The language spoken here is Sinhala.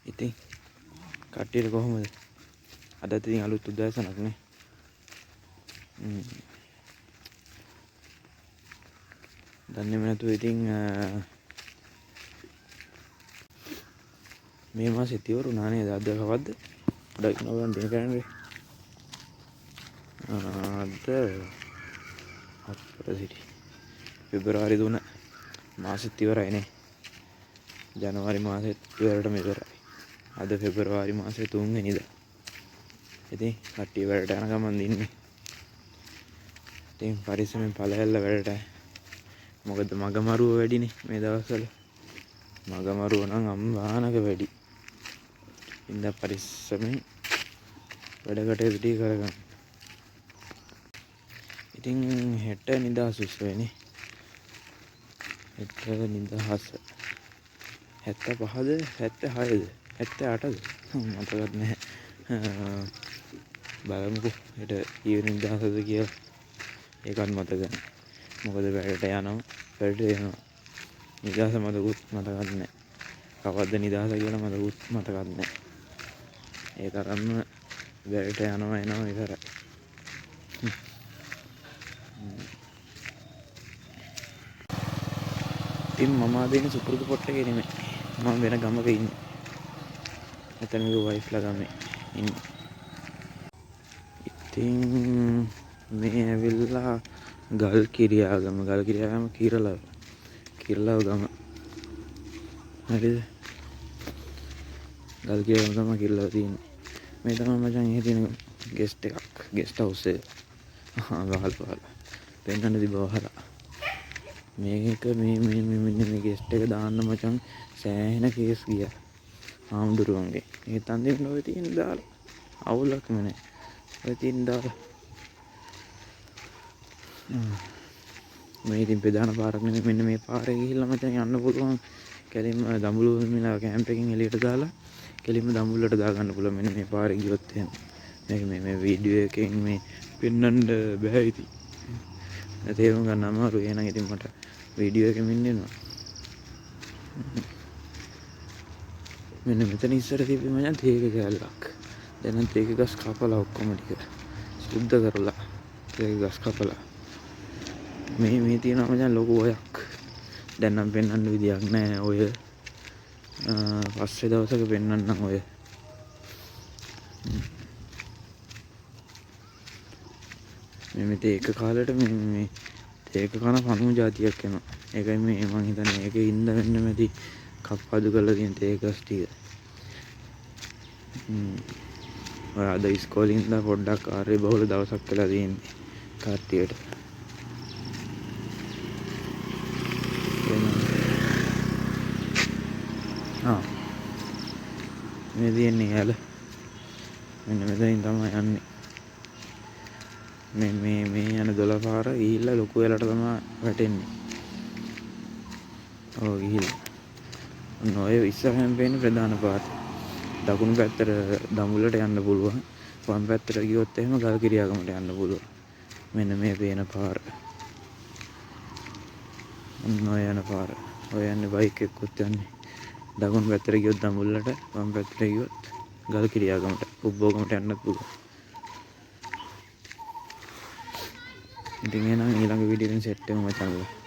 ඉතින් කට්ටියට කොහොමද? අදත් ඉතින් අලුත් උදෑසනක් නේ. දන්නේම නැතුව ඉතින් මේ මාසේ ඉවරු වුණා නේද? අද කවද්ද? ගොඩක් නෝවැම්බර් කරන්නේ. අද අපරසිටි පෙබරවාරි 3 මාසෙත් ඉවරයි නේ. ජනවාරි මාසෙත් ඉවරටම ඉවරයි. අද පෙබරවාරි මාසේ 3 වෙනිදා. ඉතින් කට්ටිය වැඩට යන ගමන් ඉන්නේ. ඉතින් පරිස්සමෙන් ඵලයල්ල වැඩට. මොකද මගමරුව වැඩිනේ මේ දවස්වල. මගමරුව නම් අම්බානක වැඩි. ඉඳ පරිස්සමෙන් වැඩ කටයුතු ටික කරගන්න. ඉතින් හෙට නිදහස් උත්සවයනේ. හෙට නිදහස් 75ද 76ද 78ද මතකත් නැහැ. බලමුකෝ හෙට ඊයේ නිදහසද කියලා. ඒකත් මතක නැහැ. මොකද වැඩට යනවා. නිදහස මතකුත් මතකත් නැහැ. කවද්ද නිදහස කියලා මතකුත් මතකත් නැහැ. ඒ තරම්ම වැඩට එනවා විතරයි. ඉතින් මම අද ඉන්නේ සුපුරුදු පොට්ටේ නෙමෙයි. මම වෙන ගමක ඉන්නේ. එතන මගේ වයිෆ්ලා ගමේ ඉන්නේ. ඉතින් මේ ඇවිල්ලා ගල් කිරියාගම කිරලව ගම. හරිද? ගල් කිරියාගම තමයි කිරලව තියෙන්නේ. මේ තමයි මචං එහෙ තියෙන ගෙස්ට් එකක්. ගෙස්ට් හවුස් එක. වහලා. පෙන්නන්න තිබ්බා වහලා. මේක මේ ගෙස්ට් එක දාන්න මචං සෑහෙන කේස් ගියා. ආම්දුරුවන්ගේ. ඒ තන්දින්න ඔය තියෙන දාලා. අවුලක්ම නැහැ. ඔය තියෙන දාලා. මේ ඉතින් ප්‍රධාන පාරක් නෙමෙයි. මෙන්න මේ පාරේ ගිහිල්ලා මචං යන්න පුළුවන්. කෙලින්ම දඹුලු මිලා කැම්ප් එකකින් එළියට දාලා කෙලින්ම දඹුල්ලට දාගන්න පුළුවන්. මෙන්න මේ පාරේ ගියොත් එහෙම. මේ වීඩියෝ එකෙන් මේ පෙන්වන්න බෑ ඉතින්. තේරුම් ගන්න අමාරුයි. එහෙනම් ඉතින් මට වීඩියෝ එකෙන් මෙන්නෙනවා. මෙන්න මෙතන ඉස්සර තිබ්බේ මචං තේක කැලලක්. දැන් නම් තේක ගස් කපලා ඔක්කොම ටික සුද්ධ කරලා තේක ගස් කපලා මේ තියෙනවා මචං ලොකු ඔයක්. දැන් නම් පෙන්වන්න විදියක් නැහැ ඔය. පස්සේ දවසක පෙන්වන්නම් ඔය. මේ තේක කාලේට මේ තේක කන පණුව జాතියක් එනවා. ඒකයි මේ මං හිතන්නේ ඒකේ ඉඳ වෙන්න මැදි කප්පාදු කරලා තියෙන තේක ගස් ටික. ඔය අද ඉස්කෝලේ ඉඳලා පොඩ්ඩක් කාර්ය බහුල දවසක් වෙලා තියෙන්නේ කට්ටියට. මේ තියෙන්නේ යාල. මෙන්න මෙතනින් තමයි යන්නේ. මේ යන 12 පාර ගිහිල්ලා ලොකු වෙලට තමයි වැටෙන්නේ. ඔව් ගිහිල්ලා. ඔය ඉස්සරහින් පේන්නේ ප්‍රධාන පාර. දකුණු පැත්තට දඹුල්ලට යන්න පුළුවන්. වම් පැත්තට ගියොත් එහෙම ගල් කිරියාගමට යන්න පුළුවන්. මෙන්න මේ පේන පාර. ඔය යන පාර. ඔය යන්නේ බයික් එක්කත් යන්නේ. දකුණු පැත්තට ගියොත් දඹුල්ලට, වම් පැත්තට ගියොත් ගල් කිරියාගමට, උබ්බෝගමට යන්නත් පුළුවන්. ඉතින් එහෙනම් ඊළඟ වීඩියෝ එකෙන් සෙට් වෙමු මචං.